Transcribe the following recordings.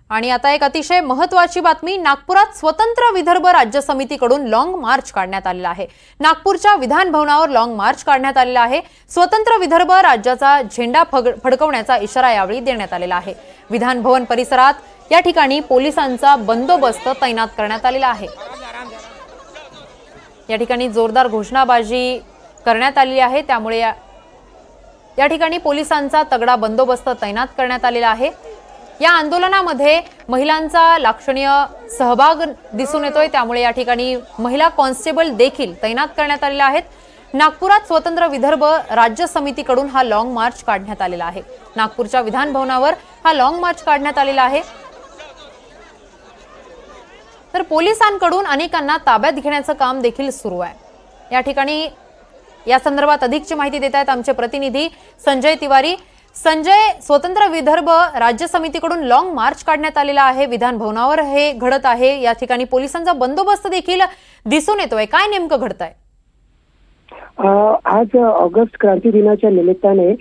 आणि आता एक अतिशय महत्त्वाची बातमी, नागपुरात स्वतंत्र विदर्भ राज्य समितीकडून लॉंग मार्च काढण्यात आलेला आहे। नागपूरच्या विधान भवनावर लॉंग मार्च काढण्यात आलेला आहे। स्वतंत्र विदर्भ राज्याचा झेंडा फडकवण्याचा इशारा यावेळी देण्यात आलेला आहे। विधान भवन परिसरात या ठिकाणी पोलिसांचा बंदोबस्त तैनात करण्यात आलेला आहे। या ठिकाणी जोरदार घोषणाबाजी करण्यात आली आहे, त्यामुळे या ठिकाणी पोलिसांचा तगडा बंदोबस्त तैनात करण्यात आलेला आहे। या आंदोलनामध्ये महिलांचा लक्षणीय सहभाग दिसून येतोय, त्यामुळे या ठिकाणी महिला कॉन्स्टेबल देखील तैनात करण्यात आलेले आहेत। नागपुरात स्वतंत्र विदर्भ राज्य समितीकडून हा लॉंग मार्च काढण्यात आलेला आहे। नागपूरच्या विधान भवनावर हा लॉंग मार्च काढण्यात आलेला आहे। तर पोलिसांकडून अनेकांना ताब्यात घेण्याचं काम देखील सुरू आहे। या ठिकाणी या संदर्भात अधिकची माहिती देत आहेत आमचे प्रतिनिधी संजय तिवारी। संजय, स्वतंत्र विदर्भ राज्य समितीकडून लॉंग मार्च काढण्यात आलेला आहे, विधान भवनावर हे घडत आहे। या ठिकाणी पोलिसांचा बंदोबस्त देखील दिसून येतोय, काय नेमकं घडतंय? आज ऑगस्ट क्रांती दिनाच्या निमित्ताने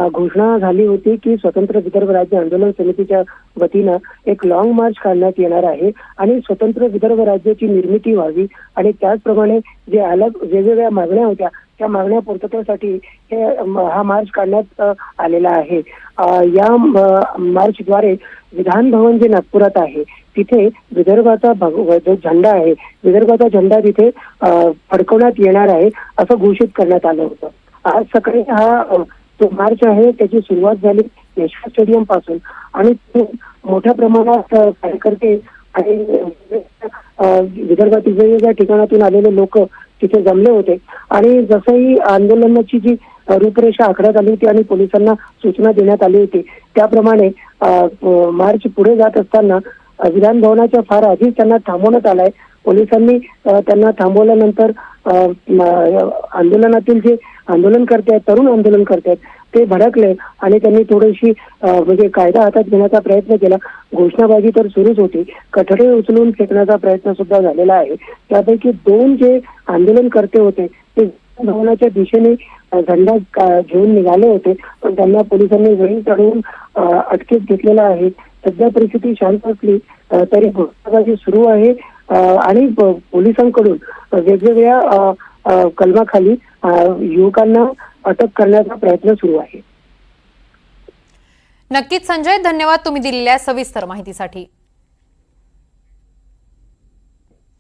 घोषणा झाली होती की स्वतंत्र विदर्भ राज्य आंदोलन समितीच्या वतीनं एक लॉंग मार्च काढण्यात येणार आहे आणि स्वतंत्र विदर्भ राज्याची निर्मिती व्हावी आणि त्याचप्रमाणे जे अलग वेगवेगळ्या मागण्या होत्या त्या मागण्या पूर्ततेसाठी हा मार्च काढण्यात आलेला आहे। या मार्चद्वारे विधान भवन जे नागपुरात आहे तिथे विदर्भाचा जो झेंडा आहे, विदर्भाचा झेंडा तिथे फडकवण्यात येणार आहे असं घोषित करण्यात आलं होतं। आज सकाळी हा जो मार्च आहे त्याची सुरुवात झाली यशवंत स्टेडियम पासून आणि मोठ्या प्रमाणात कार्यकर्ते आणि विदर्भातील वेगवेगळ्या ठिकाणातून आलेले लोक तिथे जमले होते आणि जसंही आंदोलनाची जी रूपरेषा आखण्यात आली होती आणि पोलिसांना सूचना देण्यात आली होती त्याप्रमाणे मार्च पुढे जात असताना विधान भवनाच्या फार आधीच त्यांना थांबवण्यात आलाय। पोलिसांनी त्यांना थांबवल्यानंतर आंदोलनातील जे आंदोलनकर्ते आहेत, तरुण आंदोलनकर्ते आहेत, ते भडकले आणि त्यांनी थोडीशी म्हणजे कायदा हातात घेण्याचा प्रयत्न केला। घोषणाबाजी तर सुरूच होती, कठडे उचलून फेकण्याचा प्रयत्न सुद्धा झालेला आहे। त्यापैकी 2 जे आंदोलनकर्ते होते ते भवनाच्या दिशेने झेंडा घेऊन निघाले होते, पण त्यांना पोलिसांनी वेळी चढवून अटकेत घेतलेला आहे। सध्या परिस्थिती शांत असली तरी घोषणाबाजी सुरू आहे आणि पोलिसांकडून वेगवेगळ्या कलमाखाली युवकांना अटक करण्याचा प्रयत्न सुरू आहे। नक्कीच संजय, धन्यवाद तुम्ही दिलेल्या सविस्तर माहितीसाठी।